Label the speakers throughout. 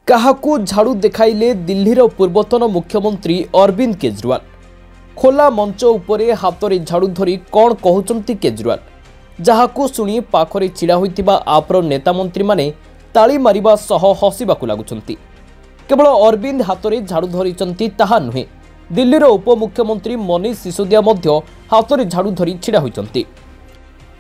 Speaker 1: काहाकू झाड़ू देखाइले दिल्लीर पूर्वतन मुख्यमंत्री अरविंद केजरीवाल। खोला मंच उपरे हाथरे झाड़ू धरी कौन कहउचंती केजरीवाल, जहाकू सुनी पाखरे छिड़ा होइतिबा आप्र नेता मंत्री माने ताली मारिबा सह हसिबाकू लागुचंती। केवल अरविंद हाथरे झाड़ू धरिचंती ताहा नुहे, दिल्लीर उपमुख्यमंत्री मनीष सिसोदिया मध्य हाथरे झाड़ू धरी छिड़ा होइचंती।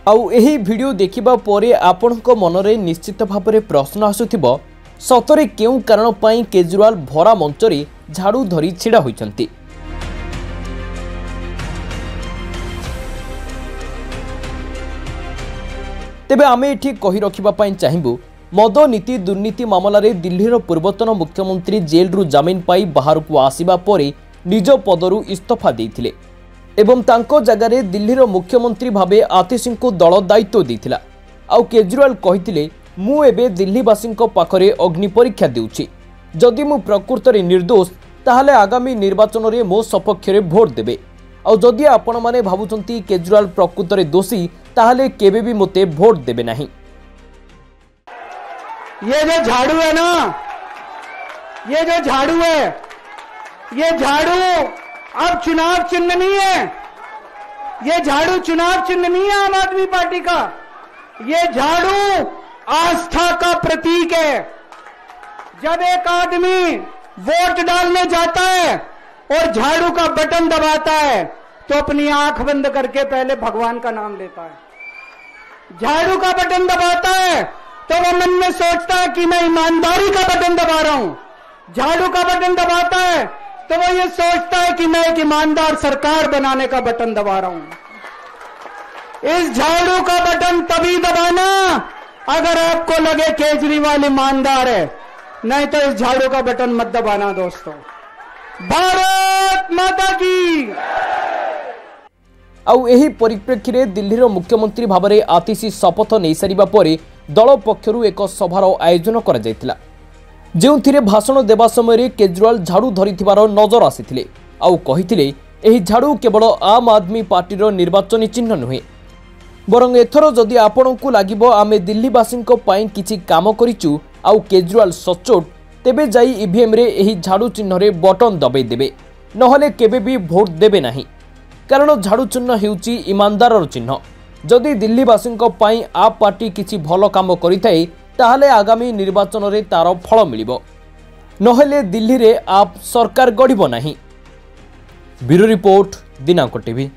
Speaker 1: आउ एही वीडियो देखिबा परे आपणक मनरे निश्चित भाबरे प्रश्न आसुथिबो, सतरे केउ कारण पई केजरीवाल भरा मंचरे झाड़ू धरी छिड़ा होइचंती। तेबे आमे एठी कहि रखिबा पई चाहिबु, मद नीति दुर्नीति मामलारे दिल्लीर पूर्वतन मुख्यमंत्री जेल रु जामिन पाई बाहर को आसीबा परे निज पदरु इस्तीफा देइथिले एवं तांको जगारे दिल्लीर मुख्यमंत्री भाबे आतिशी को दल दायित्व देइथिला। आउ केजरीवाल कहिथिले, मु एबे दिल्लीवासी पाखरे अग्नि परीक्षा देउछि, जदि मु प्रकृतरे निर्दोष ताहले आगामी निर्वाचन रे मो सपक्षरे भोट देबे, आउ जदि आपण माने भाबुचंती केजरीवाल प्रकृतरे दोषी ताहले केबे भी मोते भोट देबे नहीं।
Speaker 2: ये जो झाड़ू है ना, ये जो झाड़ू है, ये झाड़ू अब चुनाव चिन्ह नहीं है। ये झाड़ू चुनाव चिन्ह नहीं है आम आदमी पार्टी का। ये झाड़ू आस्था का प्रतीक है। जब एक आदमी वोट डालने जाता है और झाड़ू का बटन दबाता है तो अपनी आंख बंद करके पहले भगवान का नाम लेता है। झाड़ू का बटन दबाता है तो वो मन में सोचता है कि मैं ईमानदारी का बटन दबा रहा हूं। झाड़ू का बटन दबाता है तो वो ये सोचता है कि मैं एक ईमानदार सरकार बनाने का बटन दबा रहा हूं। इस झाड़ू का बटन तभी दबाना अगर आपको लगे केजरीवाल ईमानदार है, नहीं तो इस झाड़ू का बटन मत दबाना दोस्तों। भारत माता की।
Speaker 1: आउ एही परिप्रेक्षी रे दिल्लीर मुख्यमंत्री भाबरे आतिशी शपथ नै सारिबा परे दल पक्षरु एक सभार आयोजन करा जायतिला, जेउथिरे भाषण देबा समय केजरीवाल झाड़ू धरिथिबार नजर आसीथिले। आउ कहिथिले, एही झाड़ू केवल आम आदमी पार्टीर निर्वाचनी चिन्ह नुहे, बरं एथर जदि आपणकू लागिबो आमे दिल्लीवासी पई किछि काम करिचु आउ केजरीवाल सचोट, तेबे जाई ईवीएम रे एही झाड़ू चिन्ह रे बटन दबाई देबे, नहले केबे भी भोट देबे नाही। कारण झाड़ू चिन्ह हेउची ईमानदारर चिन्ह। जदि दिल्लीवासी पई आप पार्टी किछि भलो काम करिथाय ताहले आगामी निर्वाचन रे तार फल मिलिबो, नहले दिल्ली रे आप सरकार गढ़िबो नाही। ब्यूरो रिपोर्ट, दिनांक टीवी।